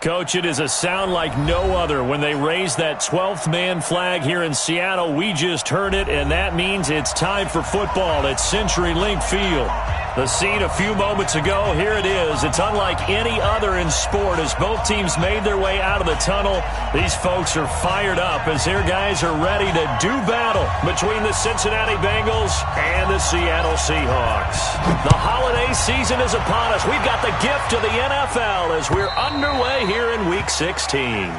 Coach, it is a sound like no other when they raise that 12th man flag here in Seattle. We just heard it, and that means it's time for football at CenturyLink Field. The scene a few moments ago, here it is. It's unlike any other in sport as both teams made their way out of the tunnel. These folks are fired up as their guys are ready to do battle between the Cincinnati Bengals and the Seattle Seahawks. The holiday season is upon us. We've got the gift of the NFL as we're underway here in Week 16.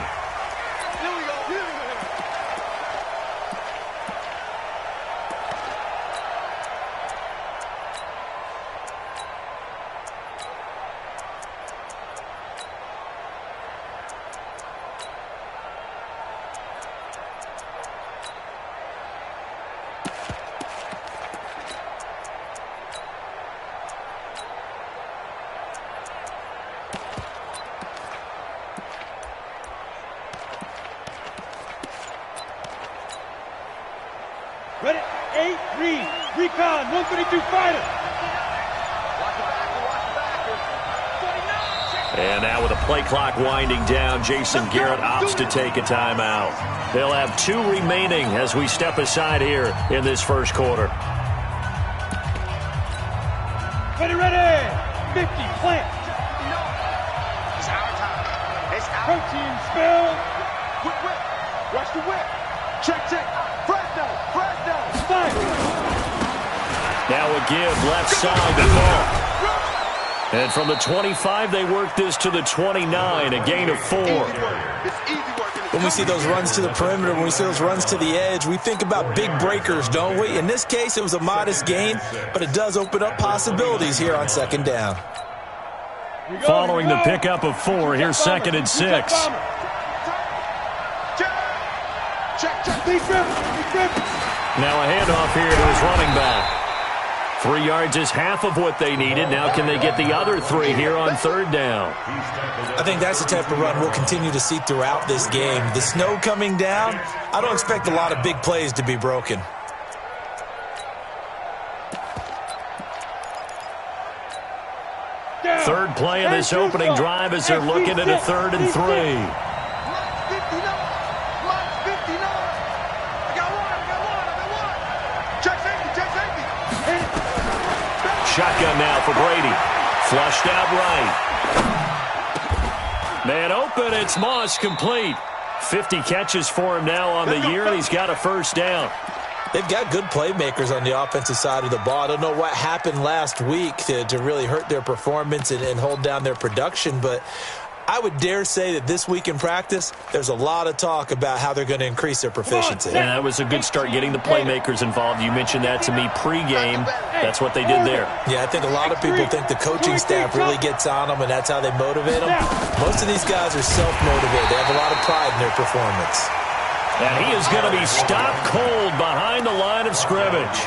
Ready, 8, read, recon, 132 fighter. And now with a play clock winding down, Jason Garrett opts to take a timeout. They'll have 2 remaining as we step aside here in this first quarter. Ready, 50, plant. Protein spill. Whip, watch the whip. Check. Fresno. Now a give left side to Ball. And from the 25, they work this to the 29, a gain of 4. When we see those runs to the perimeter, when we see those runs to the edge, we think about big breakers, don't we? In this case, it was a modest gain, but it does open up possibilities here on second down. Following the pickup of 4, here's 2nd and 6. Now a handoff here to his running back. 3 yards is half of what they needed. Now can they get the other 3 here on 3rd down? I think that's the type of run we'll continue to see throughout this game. The snow coming down, I don't expect a lot of big plays to be broken. Third play of this opening drive as they're looking at a 3rd and 3. Shotgun now for Brady. Flushed out right. Man open, it's Moss complete. 50 catches for him now on the year, and he's got a first down. They've got good playmakers on the offensive side of the ball. I don't know what happened last week to really hurt their performance and hold down their production, but I would dare say that this week in practice, there's a lot of talk about how they're going to increase their proficiency. And that was a good start getting the playmakers involved. You mentioned that to me pregame. That's what they did there. Yeah, I think a lot of people think the coaching staff really gets on them, and that's how they motivate them. Most of these guys are self-motivated. They have a lot of pride in their performance. And he is going to be stopped cold behind the line of scrimmage.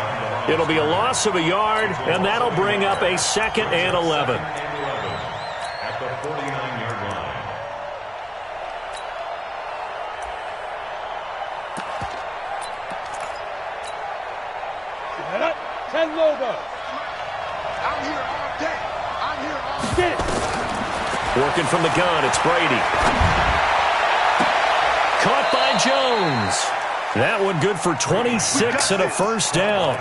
It'll be a loss of a yard, and that'll bring up a 2nd and 11. At the 49-yard line. Ten Lobo. I'm here all day. Get it. Working from the gun, it's Brady. Caught by Jones. That one good for 26 and a first down.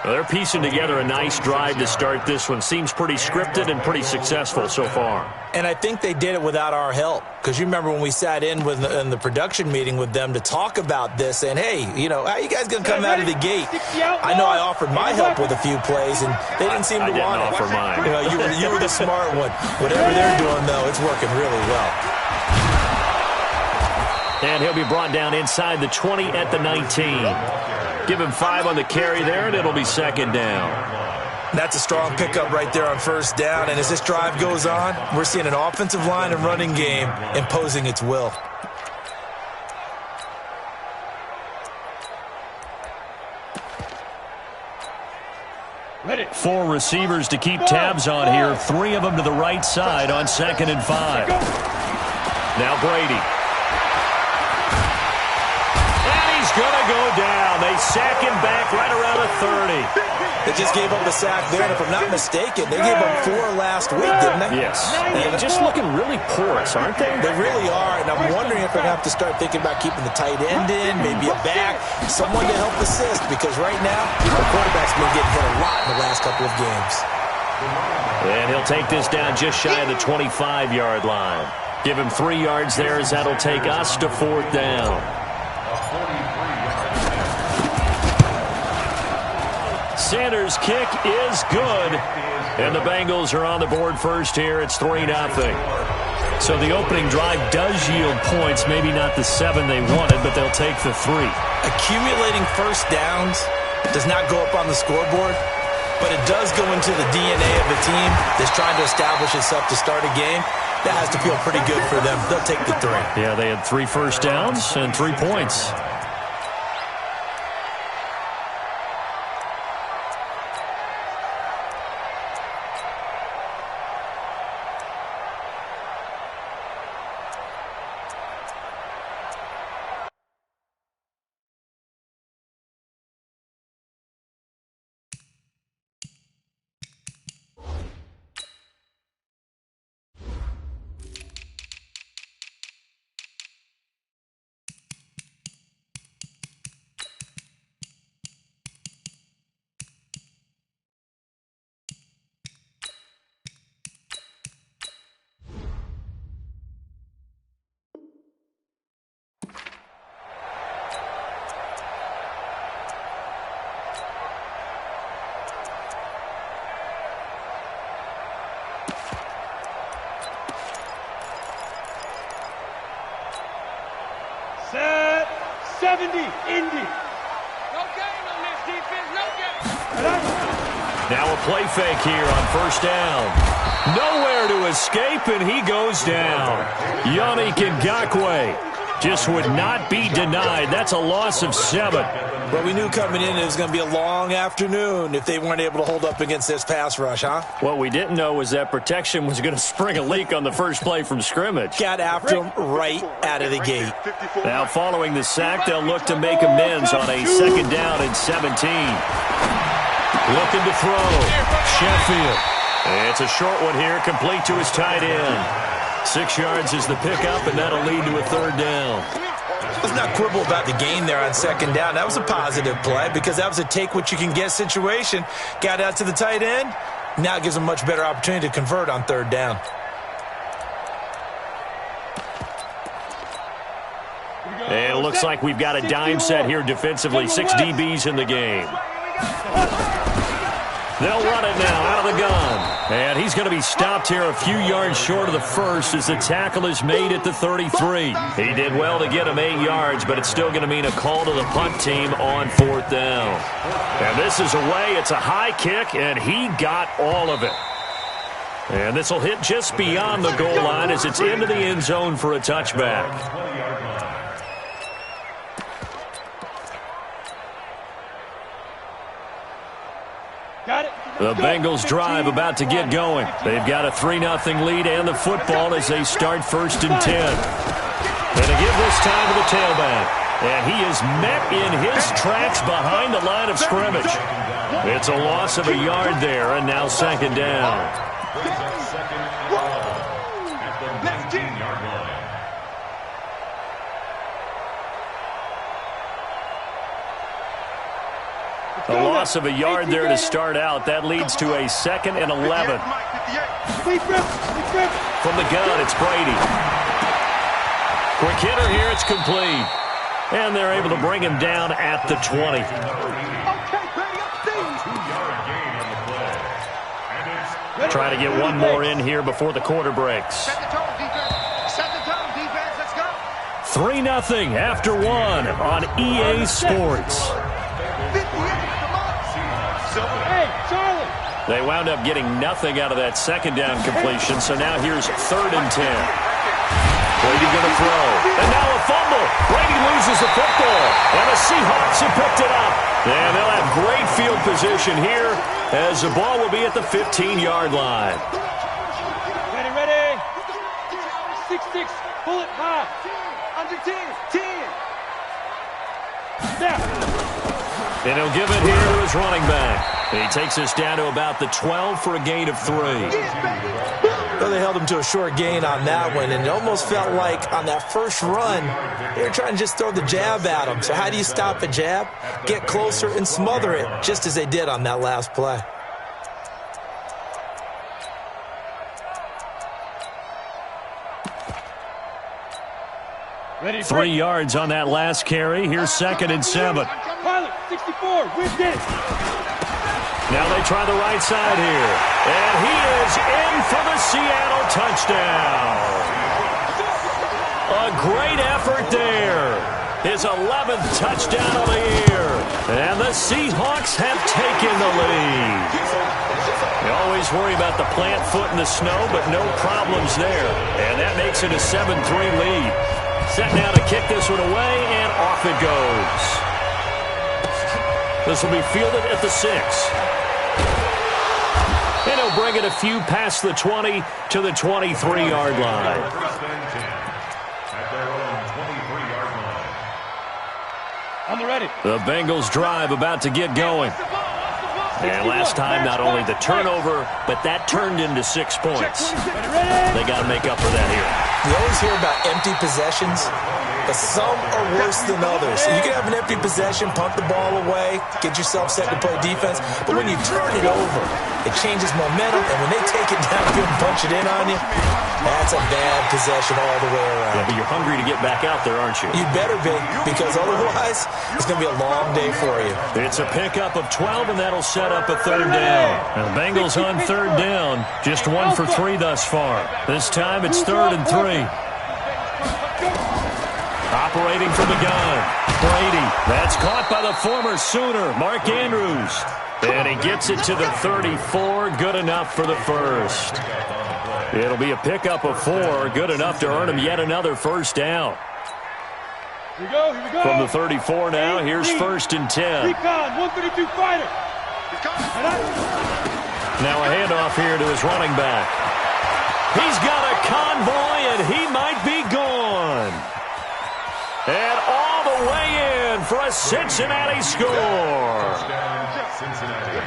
Well, they're piecing together a nice drive to start this one. Seems pretty scripted and pretty successful so far. And I think they did it without our help. Because you remember when we sat in the production meeting with them to talk about this, and hey, you know, how are you guys going to come out of the gate? I know I offered my help with a few plays, and they didn't seem to want it. I didn't offer mine. You know, you were the smart one. Whatever they're doing, though, it's working really well. And he'll be brought down inside the 20 at the 19. Give him 5 on the carry there, and it'll be 2nd down. That's a strong pickup right there on first down. And as this drive goes on, we're seeing an offensive line and running game imposing its will. Ready. 4 receivers to keep tabs on here. 3 of them to the right side on 2nd and 5. Now Brady. And he's going to go down. They sack him back right around the 30. They just gave up a sack there, and if I'm not mistaken, they gave up 4 last week, didn't they? Yes. And just looking really porous, aren't they? They really are, and I'm wondering if they're going to have to start thinking about keeping the tight end in, maybe a back, someone to help assist, because right now, the quarterback's been getting hit a lot in the last couple of games. And he'll take this down just shy of the 25-yard line. Give him 3 yards there, as that'll take us to 4th down. Sanders' kick is good. And the Bengals are on the board first here. It's 3-0. So the opening drive does yield points. Maybe not the 7 they wanted, but they'll take the 3. Accumulating first downs does not go up on the scoreboard, but it does go into the DNA of a team that's trying to establish itself to start a game. That has to feel pretty good for them. They'll take the 3. Yeah, they had 3 first downs and 3 points. Set 70, Indy. No game on this defense, no game. Now a play fake here on first down. Nowhere to escape, and he goes down. Yannick Ngakoue just would not be denied. That's a loss of 7. But we knew coming in it was going to be a long afternoon if they weren't able to hold up against this pass rush, huh? What we didn't know was that protection was going to spring a leak on the first play from scrimmage. Got after him right out of the gate. Now following the sack, they'll look to make amends on a 2nd down and 17. Looking to throw. Sheffield. It's a short one here, complete to his tight end. 6 yards is the pickup, and that'll lead to a 3rd down. Let's not quibble about the gain there on 2nd down. That was a positive play because that was a take-what-you-can-get situation. Got out to the tight end. Now it gives them a much better opportunity to convert on 3rd down. And it looks like we've got a dime set here defensively. 6 DBs in the game. They'll run it now out of the gun. And he's going to be stopped here a few yards short of the first as the tackle is made at the 33. He did well to get him 8 yards, but it's still going to mean a call to the punt team on 4th down. And this is away. It's a high kick, and he got all of it. And this will hit just beyond the goal line as it's into the end zone for a touchback. The Bengals drive about to get going. They've got a 3-0 lead and the football as they start 1st and 10. And to give this time to the tailback. And he is met in his tracks behind the line of scrimmage. It's a loss of a yard there, and now 2nd down. A loss of a yard there to start out. That leads to a 2nd and 11. From the gun, it's Brady. Quick hitter here, it's complete. And they're able to bring him down at the 20. Trying to get one more in here before the quarter breaks. Set the tone, defense. Set the tone, defense. Let's go. 3-0 after 1 on EA Sports. They wound up getting nothing out of that 2nd down completion, so now here's 3rd and 10. Brady going to throw. And now a fumble. Brady loses the football. And the Seahawks have picked it up. And they'll have great field position here as the ball will be at the 15-yard line. Ready. 6-6. Pull it high. Under 10. 10. Snap. And he'll give it here to his running back. He takes us down to about the 12 for a gain of 3. Well, they held him to a short gain on that one, and it almost felt like on that first run, they were trying to just throw the jab at him. So how do you stop a jab? Get closer and smother it, just as they did on that last play. Ready, 3 yards on that last carry. Here's 2nd and 7. Pilot, 64, whip it. Now they try the right side here. And he is in for the Seattle touchdown. A great effort there. His 11th touchdown of the year. And the Seahawks have taken the lead. You always worry about the plant foot in the snow, but no problems there. And that makes it a 7-3 lead. Set now to kick this one away, and off it goes. This will be fielded at the 6. And he'll bring it a few past the 20 to the 23-yard line. On the ready. The Bengals drive about to get going. And last time, not only the turnover, but that turned into 6 points. They got to make up for that here. You always hear about empty possessions, but some are worse than others. You can have an empty possession, punt the ball away, get yourself set to play defense, but when you turn it over, it changes momentum, and when they take it downfield and punch it in on you, that's a bad possession all the way around. Yeah, but you're hungry to get back out there, aren't you? You better be, because otherwise, it's going to be a long day for you. It's a pickup of 12, and that'll set up a 3rd down. And the Bengals on 3rd down, just 1 for 3 thus far. This time it's 3rd and 3. Operating from the gun, Brady. That's caught by the former Sooner, Mark Andrews. And he gets it to the 34, good enough for the first. It'll be a pickup of 4, good enough to earn him yet another 1st down. Here we go, here we go. From the 34 now, here's 1st and 10. Recon, 132 fighter. Now a handoff here to his running back. He's got a convoy, and he might be gone. And all the way in for a Cincinnati score.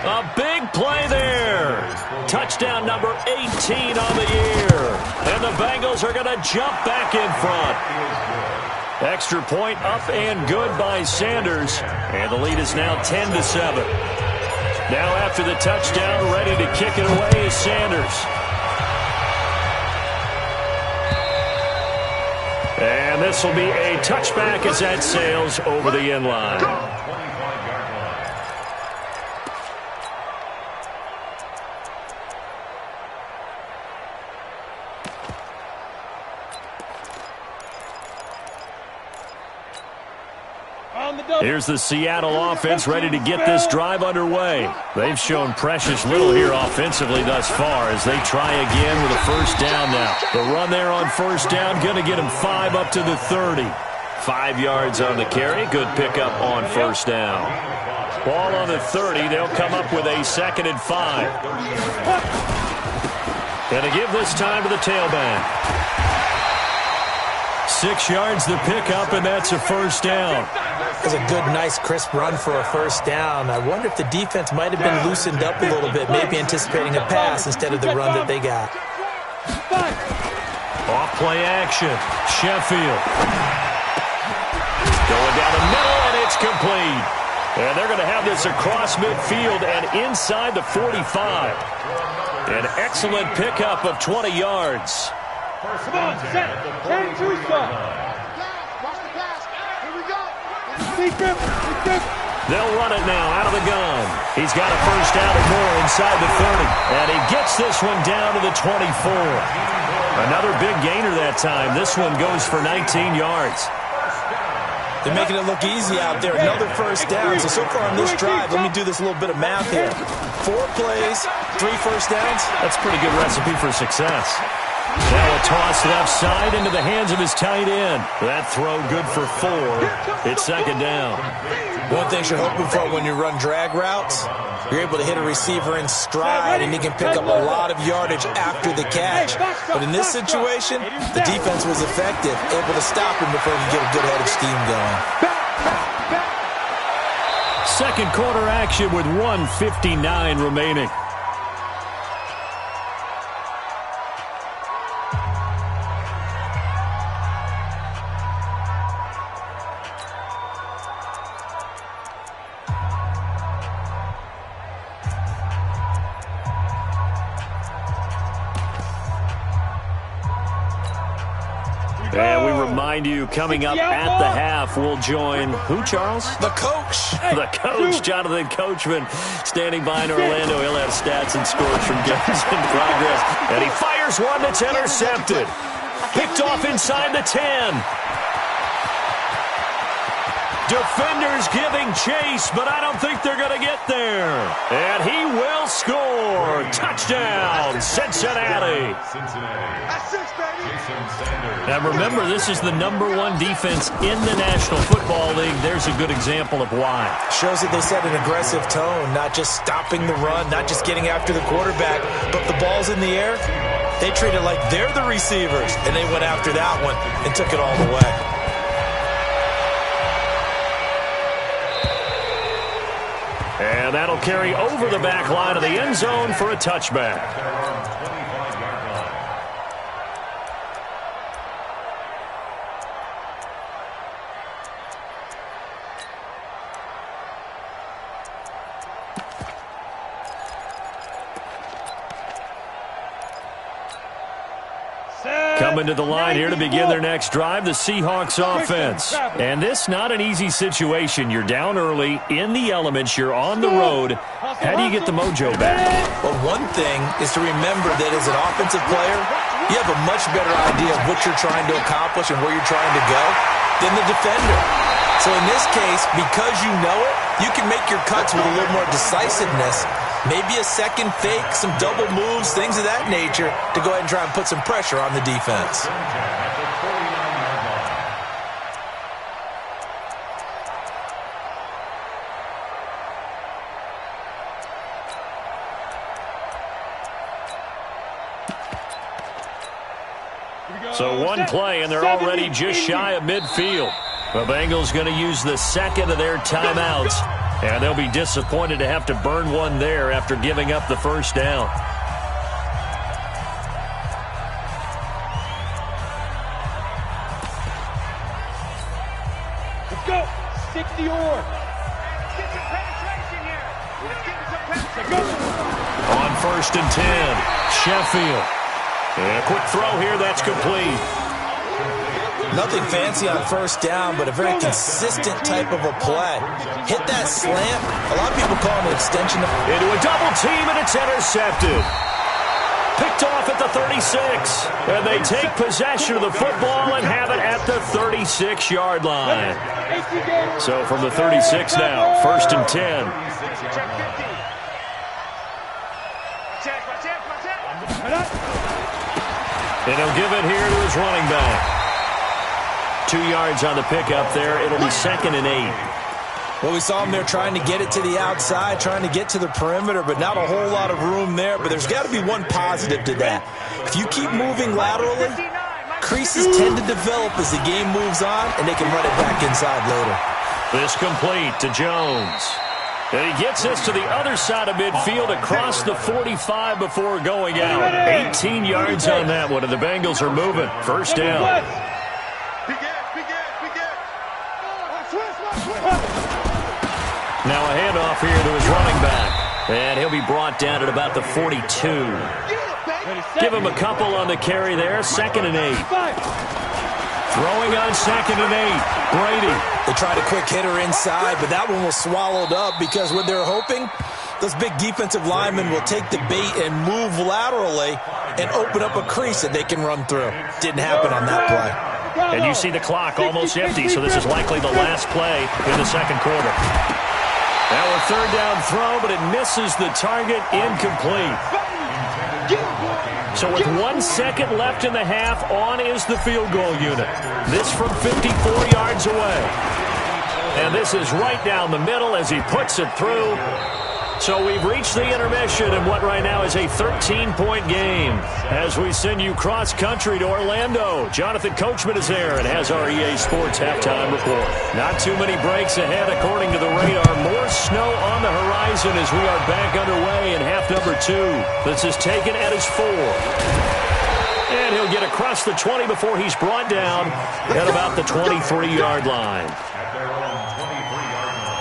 A big play there. Touchdown number 18 on the year. And the Bengals are going to jump back in front. Extra point up and good by Sanders. And the lead is now 10-7. Now after the touchdown, ready to kick it away is Sanders. And this will be a touchback as that sails over the end line. Here's the Seattle offense ready to get this drive underway. They've shown precious little here offensively thus far as they try again with a 1st down now. The run there on 1st down going to get them 5 up to the 30. 5 yards on the carry. Good pickup on 1st down. Ball on the 30. They'll come up with a 2nd and 5. And to give this time to the tailback. 6 yards the pickup, and that's a 1st down. That's a good, nice, crisp run for a 1st down. I wonder if the defense might have been loosened up a little bit, maybe anticipating a pass instead of the run that they got. Off play action. Sheffield. Going down the middle, and it's complete. And they're going to have this across midfield and inside the 45. An excellent pickup of 20 yards. Come on, set. 10 2 stop. They'll run it now out of the gun. He's got a 1st down or more inside the 30. And he gets this one down to the 24. Another big gainer that time. This one goes for 19 yards. They're making it look easy out there. Another 1st down. So far on this drive, let me do this little bit of math here. 4 plays, 3 1st downs. That's a pretty good recipe for success. Now a toss left side into the hands of his tight end. That throw good for 4. It's 2nd down. One thing you're hoping for when you run drag routes, you're able to hit a receiver in stride, and he can pick up a lot of yardage after the catch. But in this situation, the defense was effective, able to stop him before he could get a good head of steam going. Second quarter action with 1:59 remaining. And we remind you, coming up at the half, we'll join who, Charles? The coach. The coach, Jonathan Coachman, standing by in Orlando. He'll have stats and scores from games in progress. And he fires one that's intercepted. Picked off inside the 10. Defenders giving chase, but I don't think they're going to get there. And he will score. Touchdown, Cincinnati. And remember, this is the #1 defense in the National Football League. There's a good example of why. Shows that they set an aggressive tone, not just stopping the run, not just getting after the quarterback, but the ball's in the air. They treat it like they're the receivers, and they went after that one and took it all the way. And that'll carry over the back line of the end zone for a touchback. Coming to the line here to begin their next drive, the Seahawks offense. And this not an easy situation. You're down early, in the elements, you're on the road. How do you get the mojo back? Well, one thing is to remember that as an offensive player, you have a much better idea of what you're trying to accomplish and where you're trying to go than the defender. So in this case, because you know it, you can make your cuts with a little more decisiveness. Maybe a second fake, some double moves, things of that nature to go ahead and try and put some pressure on the defense. So one play, and they're already just shy of midfield. The Bengals going to use the second of their timeouts. And they'll be disappointed to have to burn one there after giving up the first down. Let's go. 60 or. Get some penetration here. Let's get some penetration. On 1st and 10, Sheffield. And a quick throw here, that's complete. Nothing fancy on first down, but a very consistent type of a play. Hit that slant. A lot of people call it an extension. Into a double team, and it's intercepted. Picked off at the 36. And they take possession of the football and have it at the 36-yard line. So from the 36 now, 1st and 10. And he'll give it here to his running back. 2 yards on the pickup there. It'll be 2nd and 8. Well, we saw him there trying to get it to the outside, trying to get to the perimeter, but not a whole lot of room there. But there's got to be one positive to that. If you keep moving laterally, creases tend to develop as the game moves on, and they can run it back inside later. This complete to Jones. And he gets us to the other side of midfield across the 45 before going out. 18 yards on that one, and the Bengals are moving. First down. Now a handoff here to his running back. And he'll be brought down at about the 42. Give him a couple on the carry there. 2nd and 8. Throwing on 2nd and 8. Brady. They tried a quick hitter inside, but that one was swallowed up because what they're hoping, those big defensive linemen will take the bait and move laterally and open up a crease that they can run through. Didn't happen on that play. And you see the clock almost empty, so this is likely the last play in the second quarter. Now a 3rd down throw, but it misses the target, incomplete. So with 1 second left in the half, on is the field goal unit. This from 54 yards away. And this is right down the middle as he puts it through. So we've reached the intermission in what right now is a 13-point game. As we send you cross-country to Orlando, Jonathan Coachman is there and has our EA Sports halftime report. Not too many breaks ahead according to the radar. More snow on the horizon as we are back underway in half number 2. This is taken at his 4. And he'll get across the 20 before he's brought down at about the 23-yard line. At their own 23-yard line.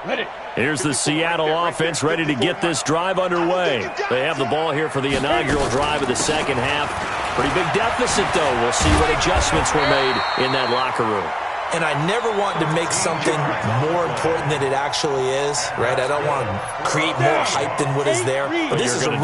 Ready. Here's the Seattle offense ready to get this drive underway. They have the ball here for the inaugural drive of the second half. Pretty big deficit, though. We'll see what adjustments were made in that locker room. And I never want to make something more important than it actually is, right? I don't want to create more hype than what is there. But this is I'm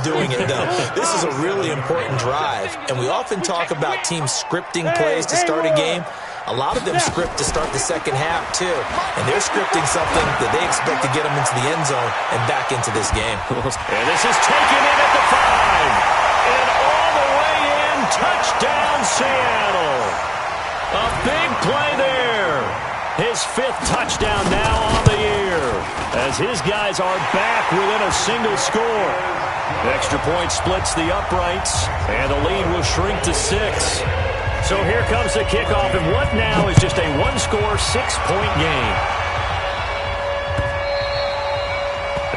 doing it, though. This is a really important drive. And we often talk about teams scripting plays to start a game. A lot of them script to start the second half, too. And they're scripting something that they expect to get them into the end zone and back into this game. And this is taken in at the 5. And all the way in, touchdown Seattle. A big play there. His 5th touchdown now on the year as his guys are back within a single score. Extra point splits the uprights, and the lead will shrink to 6. So here comes the kickoff, and what now is just a one-score, 6-point game.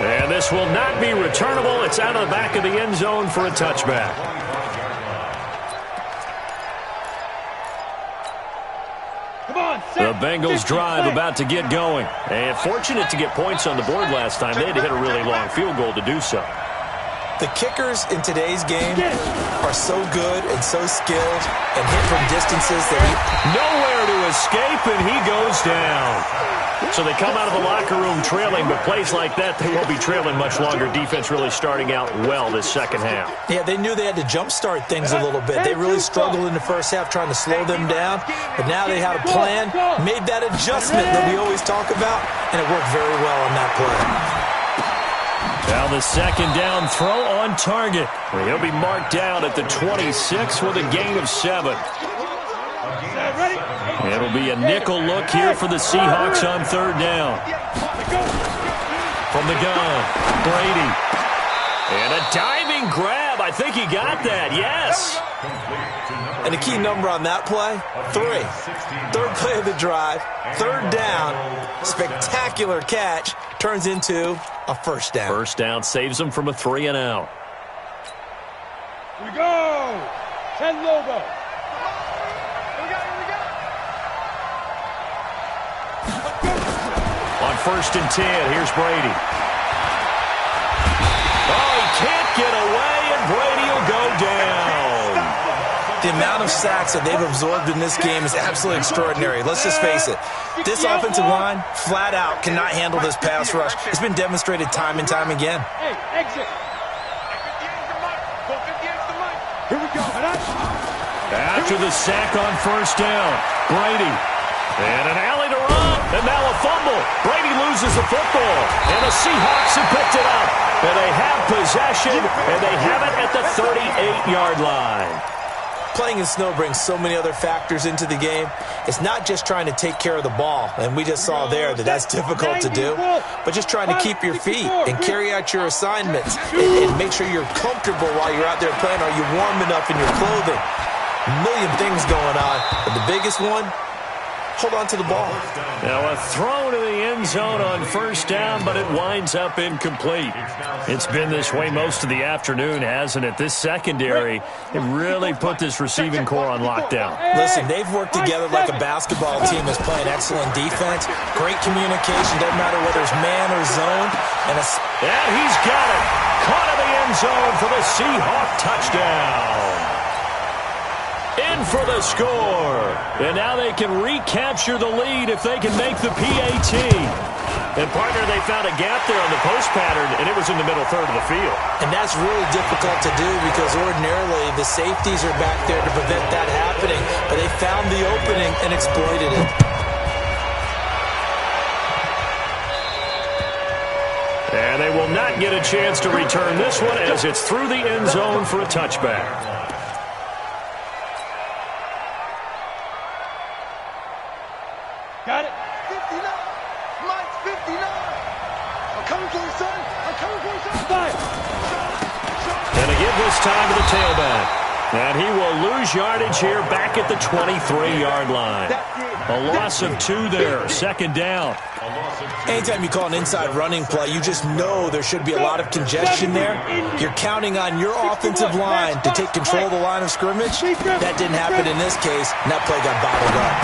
And this will not be returnable. It's out of the back of the end zone for a touchback. The Bengals drive about to get going. And fortunate to get points on the board last time. They had to hit a really long field goal to do so. The kickers in today's game are so good and so skilled and hit from distances that nowhere to escape, and he goes down. So they come out of the locker room trailing, but plays like that, they won't be trailing much longer. Defense really starting out well this second half. Yeah, they knew they had to jumpstart things a little bit. They really struggled in the first half trying to slow them down, but now they had a plan, made that adjustment that we always talk about, and it worked very well on that play. Now the second down throw on target. He'll be marked down at the 26 with a gain of 7. It'll be a nickel look here for the Seahawks on third down. From the gun, Brady. And a diving grab. I think he got that, yes. And the key number on that play, 3. Third play of the drive, third down, spectacular catch, turns into a first down. First down saves them from a 3-and-out. Here we go. 10 logo. On 1st and 10, here's Brady. Oh, he can't get away, and Brady will go down. The amount of sacks that they've absorbed in this game is absolutely extraordinary. Let's just face it. This offensive line, flat out, cannot handle this pass rush. It's been demonstrated time and time again. Hey, exit. Here we go. After the sack on first down, Brady. And an alley to run, and now a fumble. Brady loses the football, and the Seahawks have picked it up. And they have possession, and they have it at the 38-yard line. Playing in snow brings so many other factors into the game. It's not just trying to take care of the ball, and we just saw there that that's difficult to do, but just trying to keep your feet and carry out your assignments and make sure you're comfortable while you're out there playing. Are you warm enough in your clothing? A million things going on, but the biggest one, hold on to the ball. Now a throw to the end zone on first down, but it winds up incomplete. It's been this way most of the afternoon, hasn't it? This secondary, it really put this receiving core on lockdown. Listen, they've worked together like a basketball team that's playing excellent defense. Great communication, doesn't matter whether it's man or zone. And he's got it. Caught in the end zone for the Seahawk touchdown. In for the score. And now they can recapture the lead if they can make the PAT. And, partner, they found a gap there on the post pattern, and it was in the middle third of the field. And that's really difficult to do because ordinarily the safeties are back there to prevent that happening. But they found the opening and exploited it. And they will not get a chance to return this one as it's through the end zone for a touchback. Got it. 59. Mike's 59. I'm coming for you, son. I'm coming for you, son. Fire. And to give this time to the tailback. And he will lose yardage here back at the 23-yard line. A loss of 2 there, second down. Anytime you call an inside running play, you just know there should be a lot of congestion there. You're counting on your offensive line to take control of the line of scrimmage. That didn't happen in this case, and that play got bottled up.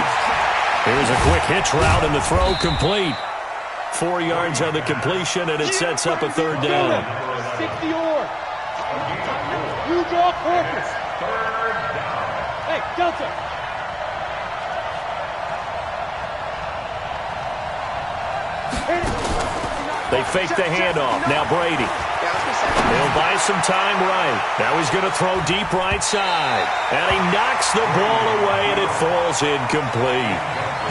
Here's a quick hitch route, and the throw complete. 4 yards on the completion, and it sets up a third down. 60 or. You draw purpose. Hey, Delta. They fake the handoff. Now Brady. He'll buy some time right. Now he's going to throw deep right side. And he knocks the ball away, and it falls incomplete.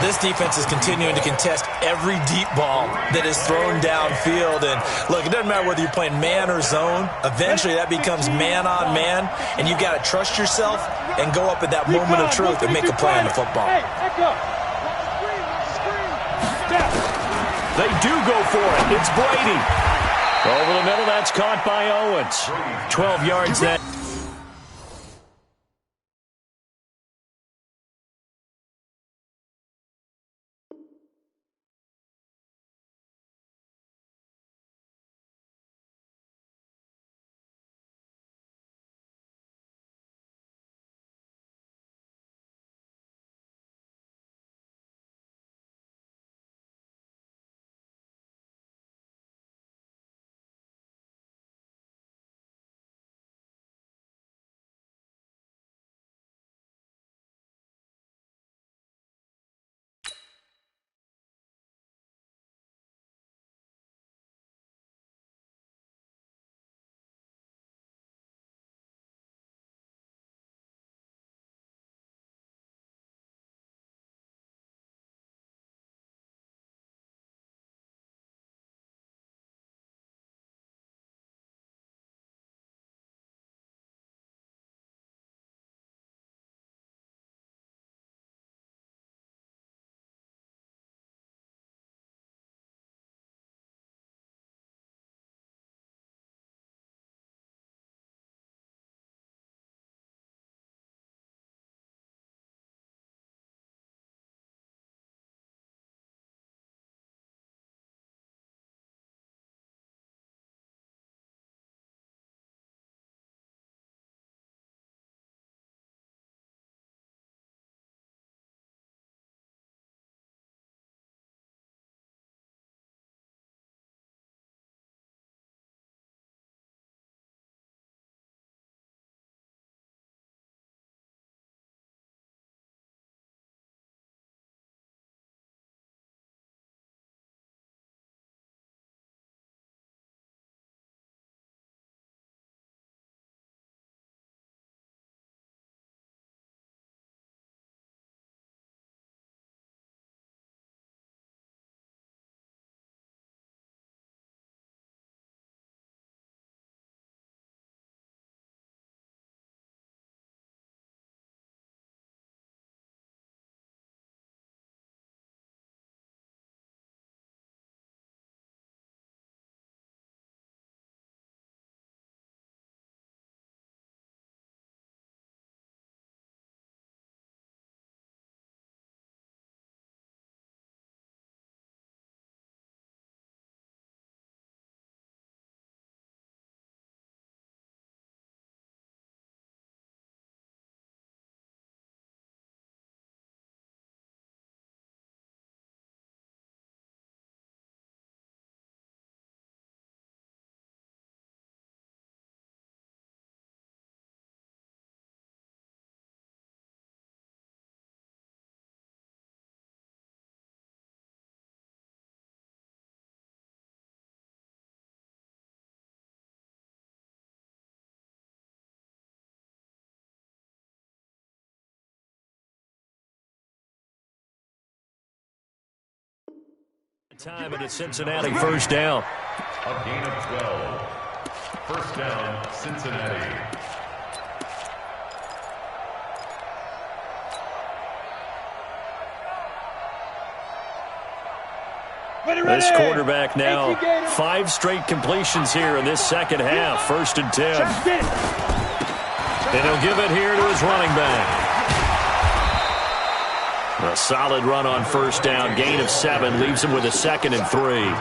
This defense is continuing to contest every deep ball that is thrown downfield. And, look, it doesn't matter whether you're playing man or zone. Eventually, that becomes man-on-man, and you've got to trust yourself and go up at that moment of truth and make a play on the football. Hey, echo. They do go for it. It's Brady. Over the middle, that's caught by Owens. 12 yards that. Time at a Cincinnati first down. A gain of 12. First down, Cincinnati. This quarterback now 5 straight completions here in this second half. 1st and 10. And he'll give it here to his running back. A solid run on 1st down. Gain of 7 leaves him with a 2nd and 3.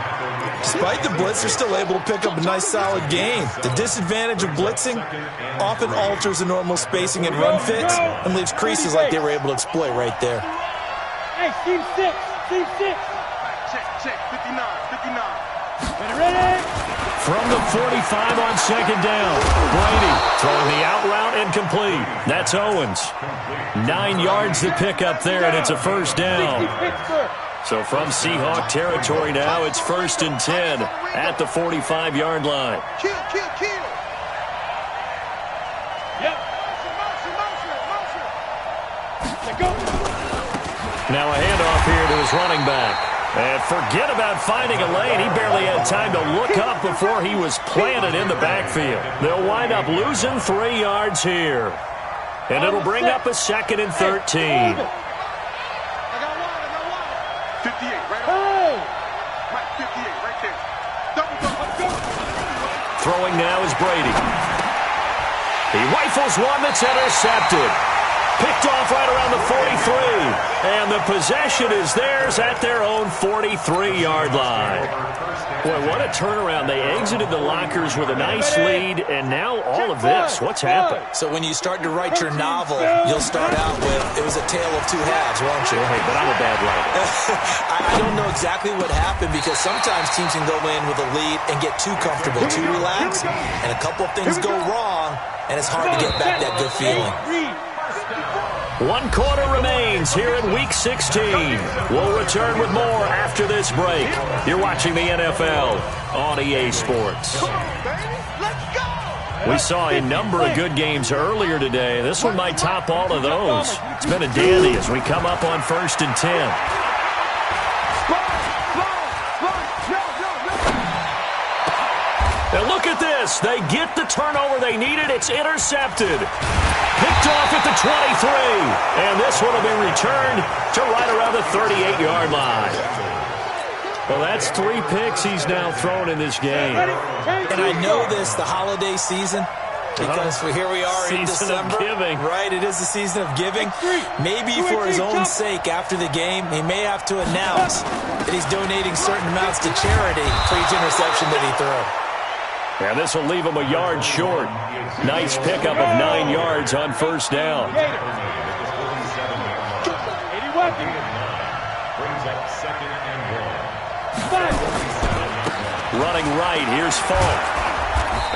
Despite the blitz, they're still able to pick up a nice solid gain. The disadvantage of blitzing often alters the normal spacing and run fits and leaves creases like they were able to exploit right there. Hey, team 6, team 6. Check, 59, 59. Ready? From the 45 on 2nd down. Brady throwing the out route and complete. That's Owens. 9 yards to pick up there, and it's a 1st down. So from Seahawk territory now, it's 1st and 10 at the 45-yard line. Kill. Yep. Motion. Go. Now a handoff here to his running back. And forget about finding a lane. He barely had time to look up before he was planted in the backfield. They'll wind up losing 3 yards here. And it'll bring up a 2nd and 13. I got one. 58, right Hey! Right, 58, right there. Double. Throwing now is Brady. He rifles one that's intercepted. Picked off right around the 43. And the possession is theirs at their own 43-yard line. Boy, what a turnaround. They exited the lockers with a nice lead, and now all of this. What's happened? So when you start to write your novel, you'll start out with, it was a tale of 2 halves, won't you? Hey, but I'm a bad writer. I don't know exactly what happened because sometimes teams can go in with a lead and get too comfortable, too relaxed, and a couple of things go wrong, and it's hard to get back that good feeling. 1 quarter remains here in Week 16. We'll return with more after this break. You're watching the NFL on EA Sports. We saw a number of good games earlier today. This one might top all of those. It's been a dandy as we come up on 1st and 10. Now look at this. They get the turnover they needed. It's intercepted. Picked off at the 23. And this one will be returned to right around the 38-yard line. Well, that's 3 picks he's now thrown in this game. And I know this, the holiday season, because here we are in December. Season of giving. Right, it is the season of giving. Maybe for his own sake after the game, he may have to announce that he's donating certain amounts to charity for each interception that he throws. And this will leave him a yard short. Nice pickup of 9 yards on 1st down. Brings up 2nd and 1. Running right, here's Falk.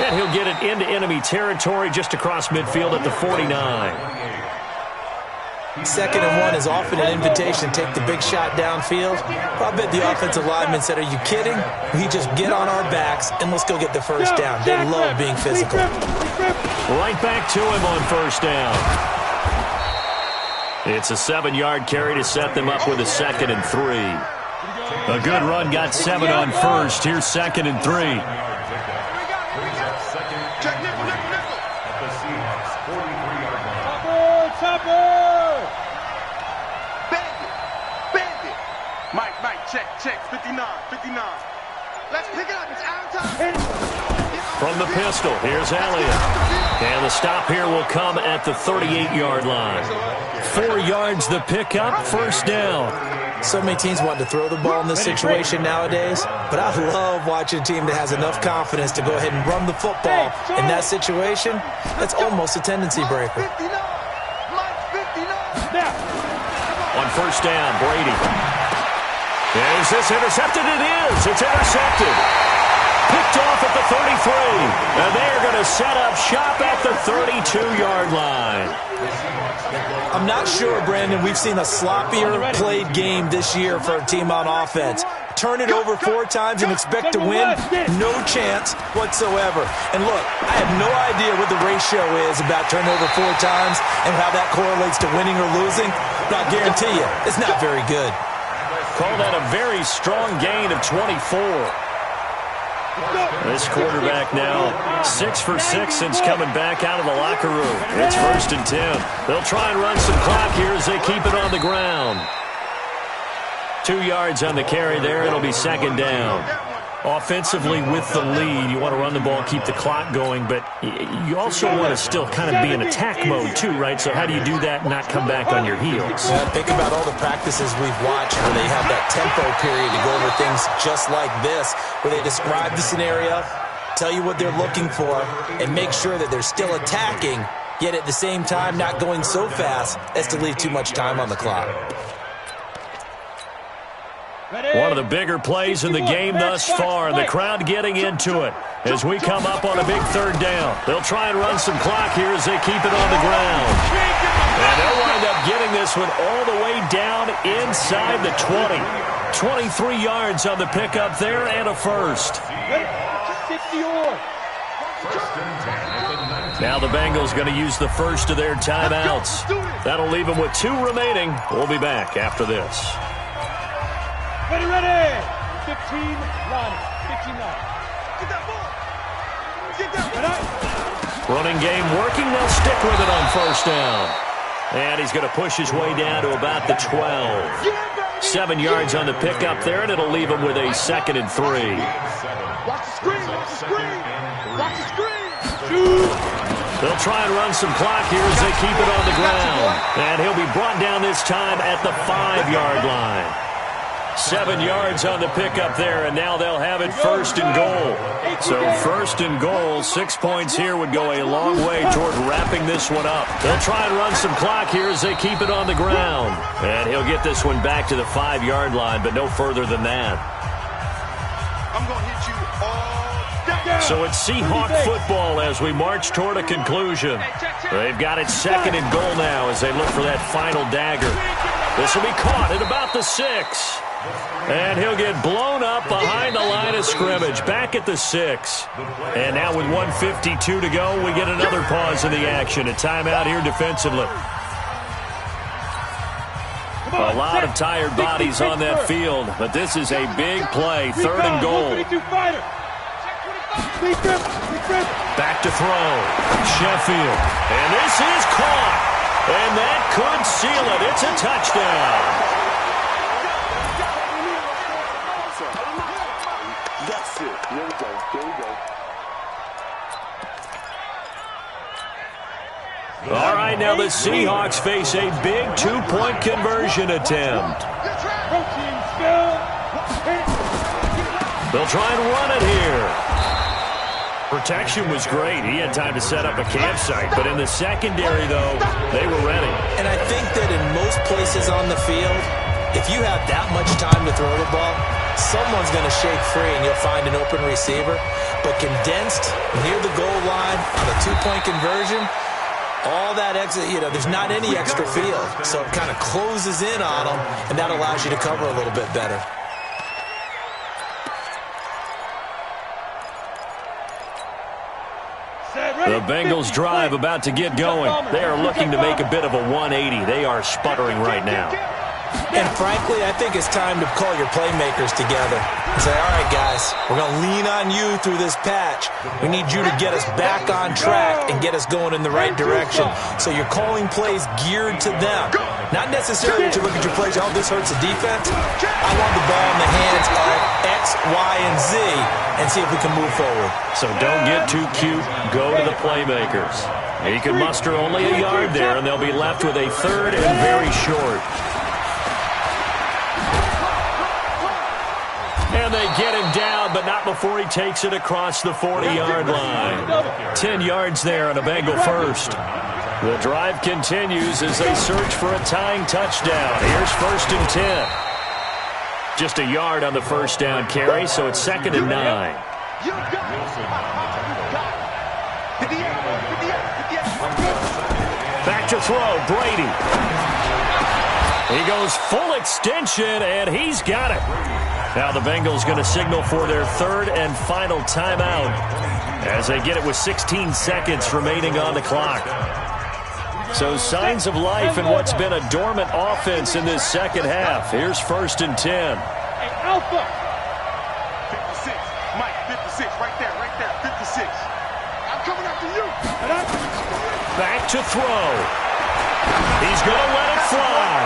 And he'll get it into enemy territory just across midfield at the 49. 2nd and 1 is often an invitation to take the big shot downfield. I bet the offensive lineman said, are you kidding? We just get on our backs and let's go get the 1st down. They love being physical. Right back to him on 1st down. It's a 7-yard carry to set them up with a 2nd and 3. A good run got 7 on 1st. Here's 2nd and 3. Check, 59. Let's pick it up, it's out of time. From the pistol, here's Elliott. And the stop here will come at the 38-yard line. 4 yards the pickup, 1st down. So many teams want to throw the ball in this situation nowadays, but I love watching a team that has enough confidence to go ahead and run the football in that situation. That's almost a tendency breaker. On 1st down, Brady. Is this intercepted? It is. It's intercepted. Picked off at the 33. And they're going to set up shop at the 32-yard line. I'm not sure, Brandon, we've seen a sloppier played game this year for a team on offense. Turn it over 4 times and expect to win? No chance whatsoever. And look, I have no idea what the ratio is about turning over 4 times and how that correlates to winning or losing, but I guarantee you, it's not very good. Call that a very strong gain of 24. This quarterback now 6 for 6 since coming back out of the locker room. It's 1st and 10. They'll try and run some clock here as they keep it on the ground. 2 yards on the carry there. It'll be 2nd down. Offensively with the lead, you want to run the ball, keep the clock going, but you also want to still kind of be in attack mode too, right? So how do you do that and not come back on your heels? Yeah, think about all the practices we've watched where they have that tempo period to go over things just like this, where they describe the scenario, tell you what they're looking for, and make sure that they're still attacking, yet at the same time not going so fast as to leave too much time on the clock. One of the bigger plays in the game thus far, and the crowd getting into it as we come up on a big 3rd down. They'll try and run some clock here as they keep it on the ground. And they'll wind up getting this one all the way down inside the 20. 23 yards on the pickup there and a first. Now the Bengals going to use the first of their timeouts. That'll leave them with 2 remaining. We'll be back after this. Ready, ready! 15, Ronnie. 15 now. Get that ball! Get that ball! Running game working. They'll stick with it on 1st down. And he's going to push his way down to about the 12. 7 yards on the pickup there, and it'll leave him with a 2nd and 3. Watch the screen, watch the screen! Watch the screen! They'll try and run some clock here as they keep it on the ground. And he'll be brought down this time at the 5-yard line. 7 yards on the pickup there, and now they'll have it 1st and goal. So 1st and goal, 6 points here would go a long way toward wrapping this one up. They'll try and run some clock here as they keep it on the ground. And he'll get this one back to the 5-yard line, but no further than that. I'm going to hit you all day. So it's Seahawk football as we march toward a conclusion. They've got it 2nd and goal now as they look for that final dagger. This will be caught at about the 6. And he'll get blown up behind the line of scrimmage, back at the 6. And now with 1:52 to go, we get another pause in the action. A timeout here defensively. A lot of tired bodies on that field, but this is a big play, 3rd and goal. Back to throw. Sheffield. And this is caught. And that could seal it. It's a touchdown. That's it. Here we go. Here we go. All right, now the Seahawks face a big 2-point conversion attempt. They'll try and run it here. Protection was great. He had time to set up a campsite, but in the secondary, though, they were ready. And I think that in most places on the field, if you have that much time to throw the ball, someone's going to shake free and you'll find an open receiver. But condensed near the goal line on a 2-point conversion, all that exit, there's not any extra field. So it kind of closes in on them, and that allows you to cover a little bit better. The Bengals drive about to get going. They are looking to make a bit of a 180. They are sputtering right now. And frankly, I think it's time to call your playmakers together and say, all right, guys, we're going to lean on you through this patch. We need you to get us back on track and get us going in the right direction. So you're calling plays geared to them. Not necessarily to look at your plays, oh, this hurts the defense. I want the ball in the hands of X, Y, and Z and see if we can move forward. So don't get too cute. Go to the playmakers. He can muster only a yard there, and they'll be left with a 3rd and very short. And they get him down, but not before he takes it across the 40-yard line. 10 yards there on a Bengal first. The drive continues as they search for a tying touchdown. Here's 1st and 10. Just a yard on the 1st down carry, so it's 2nd and 9. Back to throw, Brady. He goes full extension, and he's got it. Now the Bengals going to signal for their 3rd and final timeout as they get it with 16 seconds remaining on the clock. So signs of life in what's been a dormant offense in this second half. Here's 1st and 10. Hey, Alpha. 56. Mike, 56. 56. I'm coming after you. Back to throw. He's going to let it fly.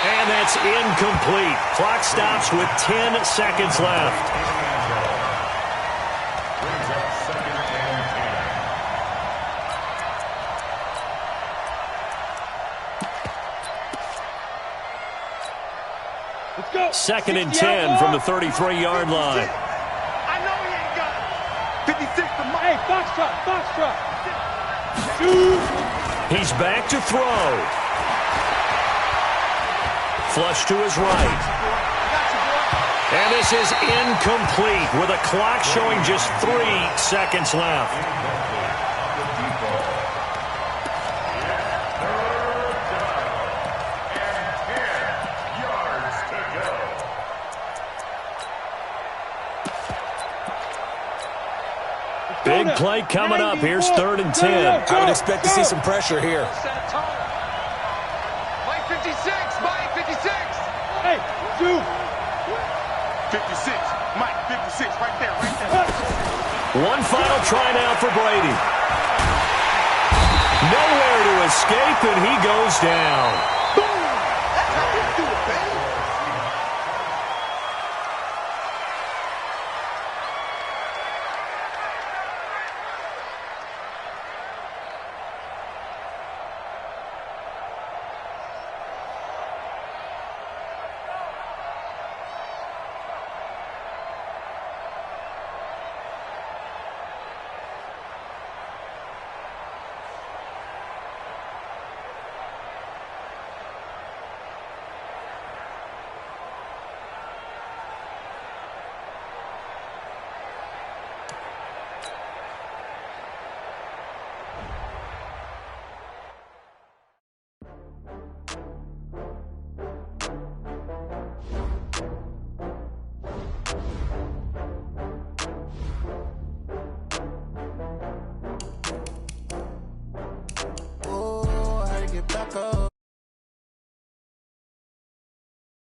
And that's incomplete. Clock stops with 10 seconds left. Brings up 2nd and 10. Let's go. 2nd and 10 from the 33-yard line. I know he ain't got it. 56 to Mike. Hey, box truck. Shoot. He's back to throw. Flush to his right. And this is incomplete with a clock showing just 3 seconds left. Big play coming up. Here's 3rd and 10. I would expect to see some pressure here. Mike 56. Mike 56. Hey, shoot. 56. Mike 56. Right there. One final try now for Brady. Nowhere to escape, and he goes down. Boom. That's how you do it, baby.